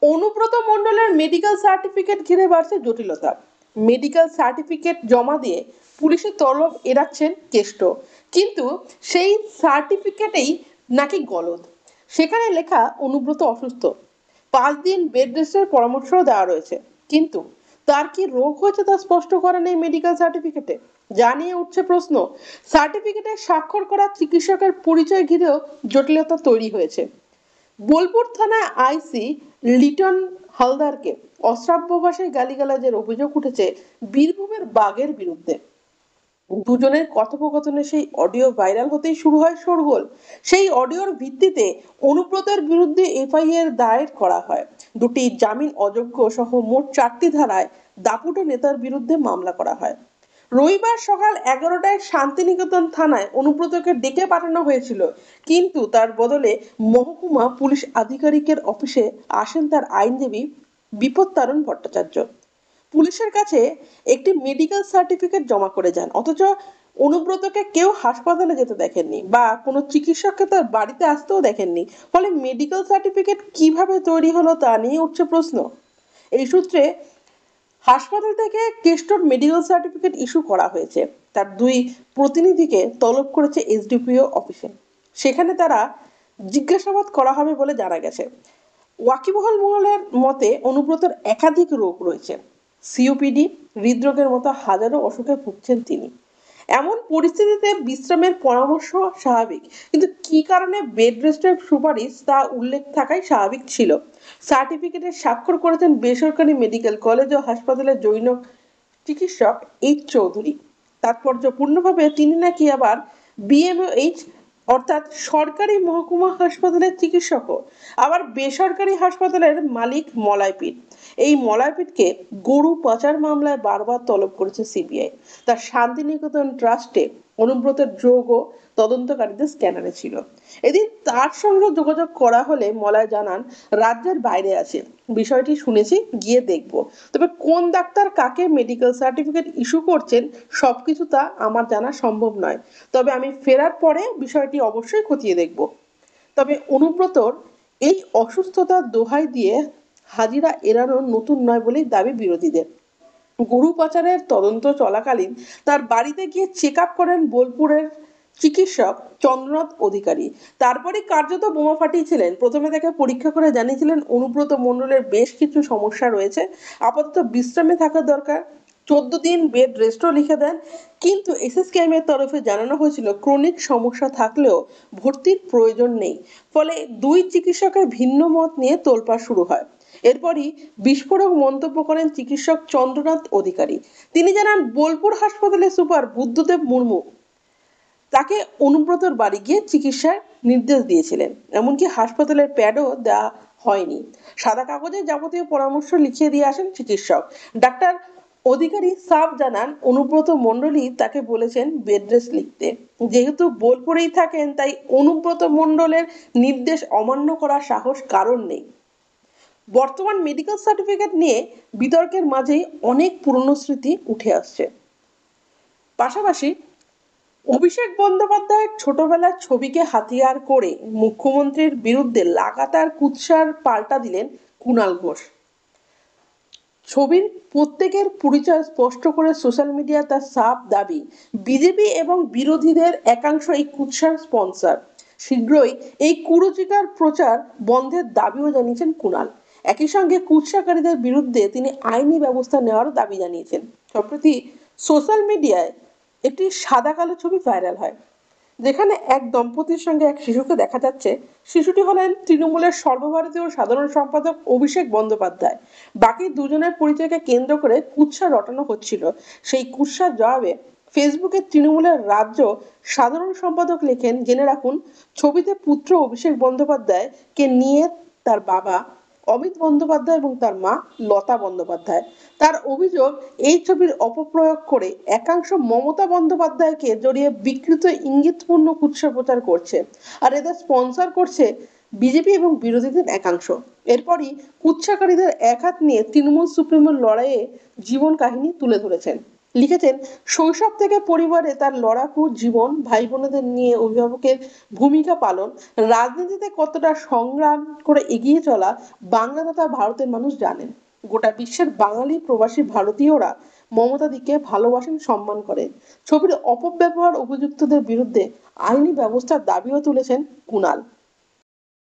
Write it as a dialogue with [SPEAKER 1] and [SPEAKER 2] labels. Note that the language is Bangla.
[SPEAKER 1] অনুব্রত মণ্ডলের মেডিকেল সার্টিফিকেট ঘিরে বাড়ছে জটিলতা। মেডিকেল সার্টিফিকেট জমা দিয়ে পুলিশের তলব এড়াচ্ছেন কেষ্ট, কিন্তু সেই সার্টিফিকেটেই নাকি গলদ। সেখানে লেখা অনুব্রত অসুস্থ, 5 দিন বেড রেস্টের পরামর্শ দেওয়া রয়েছে, কিন্তু তার কি রোগ হয়েছে তা স্পষ্ট করা নেই মেডিকেল সার্টিফিকেটে। জানিয়ে উঠছে প্রশ্ন, সার্টিফিকেটে স্বাক্ষর করা চিকিৎসকের পরিচয় ঘিরেও জটিলতা তৈরি হয়েছে। বোলপুর থানায় আইসি লিটন হালদারকে অশ্রাব্য ভাষায় গালিগালাজের অভিযোগ উঠেছে বীরভূমের বাঘের বিরুদ্ধে। দুজনের কথোপকথনে সেই অডিও ভাইরাল হতেই শুরু হয় শোরগোল। সেই অডিওর ভিত্তিতে অনুব্রতের বিরুদ্ধে এফআইআর দায়ের করা হয়। দুটি জামিন অযোগ্য সহ মোট 4টি ধারায় দাপুটে নেতার বিরুদ্ধে মামলা করা হয়। রবিবার সকাল 11টায় শান্তিনিকেতন থানায় অনুব্রতকে ডেকে পাঠানো হয়েছিল, কিন্তু তার বদলে মহকুমা পুলিশ আধিকারিকের অফিসে আসেন তার আইনজীবী বিপত্তারণ ভট্টাচার্য। পুলিশের কাছে একটি মেডিকেল সার্টিফিকেট জমা করে যান, অথচ অনুব্রতকে কেউ হাসপাতালে যেতে দেখেননি বা কোনো চিকিৎসককে তার বাড়িতে আসতেও দেখেননি। ফলে মেডিকেল সার্টিফিকেট কিভাবে তৈরি হলো তা নিয়ে উঠছে প্রশ্ন। এই সূত্রে হাসপাতাল থেকে কেষ্টর মেডিকেল সার্টিফিকেট ইস্যু করা হয়েছে, তার 2 প্রতিনিধিকে তলব করেছে এসডিপিও অফিসে। সেখানে তারা জিজ্ঞাসাবাদ করা হবে বলে জানা গেছে। ওয়াকিবহাল মহলের মতে অনুব্রতর একাধিক রোগ রয়েছে, সিওপিডি, হৃদরোগের মতো হাজারো অসুখে ভুগছেন তিনি। এমন পরিস্থিতিতে বিশ্রামের পরামর্শ স্বাভাবিক, কিন্তু কি কারণে বেড রেস্টের সুপারিশ তা উল্লেখ থাকাই স্বাভাবিক ছিল। সার্টিফিকেটে স্বাক্ষর করেছেন বেসরকারি মেডিকেল কলেজ ও হাসপাতালের জৈন চিকিৎসক এইচ চৌধুরী। তাৎপর্যপূর্ণভাবে তিনি নাকি আবার বিএমওএইচ অর্থাৎ সরকারি মহকুমা হাসপাতালের চিকিৎসকও, আবার বেসরকারি হাসপাতালের মালিক মলয়পীঠ। এই মলয়পীঠকে গরু পাচার মামলায় বারবার তলব করেছে সিবিআই। তার শান্তিনিকেতন ট্রাস্টে অনুব্রতের যোগও তদন্তকারীদের স্ক্যানারে ছিল। এদিন তার সঙ্গে যোগাযোগ করা হলে মলয় জানান, রাজ্যের বাইরে আছে, বিষয়টি শুনেছি, গিয়ে দেখব। তবে কোন ডাক্তার কাকে মেডিকেল সার্টিফিকেট ইস্যু করছেন সবকিছু তা আমার জানা সম্ভব নয়, তবে আমি ফেরার পরে বিষয়টি অবশ্যই খতিয়ে দেখব। তবে অনুব্রতর এই অসুস্থতার দোহাই দিয়ে হাজিরা এড়ানো নতুন নয় বলেই দাবি বিরোধীদের। গরু পাচারের তদন্ত চলাকালীন তার বাড়িতে গিয়ে চেক আপ করেন বোলপুরের চিকিৎসক চন্দ্রনাথ অধিকারী। তারপরে কার্যত বোমা ফাটিয়েছিলেন। প্রথমে তাকে পরীক্ষা করে জানিয়েছিলেন অনুব্রত মণ্ডলের বেশ কিছু সমস্যা রয়েছে, আপাতত বিশ্রামে থাকা দরকার। 14 দিন বেড রেস্টও লিখে দেন, কিন্তু এসএসকেএম এর তরফে জানানো হয়েছিল ক্রনিক সমস্যা থাকলেও ভর্তির প্রয়োজন নেই। ফলে 2 চিকিৎসকের ভিন্ন মত নিয়ে তোলপাড় শুরু হয়। এরপরই বিস্ফোরক মন্তব্য করেন চিকিৎসক চন্দ্রনাথ অধিকারী। তিনি জানান, বোলপুর হাসপাতালের সুপার বুদ্ধদেব মুর্মু তাকে অনুব্রতর বাড়ি গিয়ে চিকিৎসার নির্দেশ দিয়েছিলেন, এমনকি হাসপাতালের প্যাডও দেওয়া হয়নি। সাদা কাগজে যাবতীয় পরামর্শ লিখিয়ে দিয়ে আসেন চিকিৎসক। ডাক্তার অধিকারী সাফ জানান, অনুব্রত মণ্ডলী তাকে বলেছেন বেড রেস্ট লিখতে। যেহেতু বোলপুরেই থাকেন, তাই অনুব্রত মণ্ডলের নির্দেশ অমান্য করার সাহস কারণ নেই। বর্তমান মেডিকেল সার্টিফিকেট নিয়ে বিতর্কের মাঝেই অনেক পুরনো স্মৃতি উঠে আসছে। পাশাপাশি অভিষেক বন্দ্যোপাধ্যায়ের ছোটবেলার ছবিকে হাতিয়ার করে মুখ্যমন্ত্রীর বিরুদ্ধে লাগাতার কুৎসার পাল্টা দিলেন কুণাল ঘোষ। ছবির প্রত্যেকের পরিচয় স্পষ্ট করে সোশ্যাল মিডিয়া তার সাফ দাবি, বিজেপি এবং বিরোধীদের একাংশ এই কুৎসার স্পন্সর। শীঘ্রই এই কুরুচিকার প্রচার বন্ধের দাবিও জানিয়েছেন কুণাল। একই সঙ্গে কুৎসাকারীদের বিরুদ্ধে তিনি আইনি ব্যবস্থা নেওয়ার দাবি জানিয়েছেন। সম্প্রতি সোশ্যাল মিডিয়ায় একটি সাদা কালো ছবি ভাইরাল হয়, যেখানে এক দম্পতির সঙ্গে এক শিশুকে দেখা যাচ্ছে। শিশুটি হলেন তৃণমূলের সর্বভারতীয় সাধারণ সম্পাদক অভিষেক বন্দ্যোপাধ্যায়। বাকি দুজনের পরিচয়কে কেন্দ্র করে কুৎসা রটানো হচ্ছিল। সেই কুৎসার জবাবে ফেসবুকে তৃণমূলের রাজ্য সাধারণ সম্পাদক লেখেন, জেনে রাখুন, ছবিতে পুত্র অভিষেক বন্দ্যোপাধ্যায়কে নিয়ে তার বাবা অমিত বন্দ্যোপাধ্যায় এবং তার মা লতা বন্দ্যোপাধ্যায়। তার অভিযোগ, এই ছবির অপপ্রয়োগ করে একাংশ মমতা বন্দ্যোপাধ্যায়কে জড়িয়ে বিকৃত ইঙ্গিতপূর্ণ কুৎসা প্রচার করছে, আর এদের স্পন্সর করছে বিজেপি এবং বিরোধীদের একাংশ। এরপরই কুৎসাকারীদের এক হাত নিয়ে তৃণমূল সুপ্রিমোর লড়াইয়ে জীবন কাহিনী তুলে ধরেছেন। লিখেছেন, শৈশব থেকে পরিবারে তার লড়াকু জীবন, ভাই বোনেদের নিয়ে অভিভাবকের ভূমিকা পালন, রাজনীতিতে কতটা সংগ্রাম করে এগিয়ে চলা বাংলা তথা ভারতের মানুষ জানেন। গোটা বিশ্বের বাঙালি প্রবাসী ভারতীয়রা মমতাদিকে ভালোবাসেন, সম্মান করেন। ছবির অপব্যবহার অভিযুক্তদের বিরুদ্ধে আইনি ব্যবস্থার দাবিও তুলেছেন কুণাল।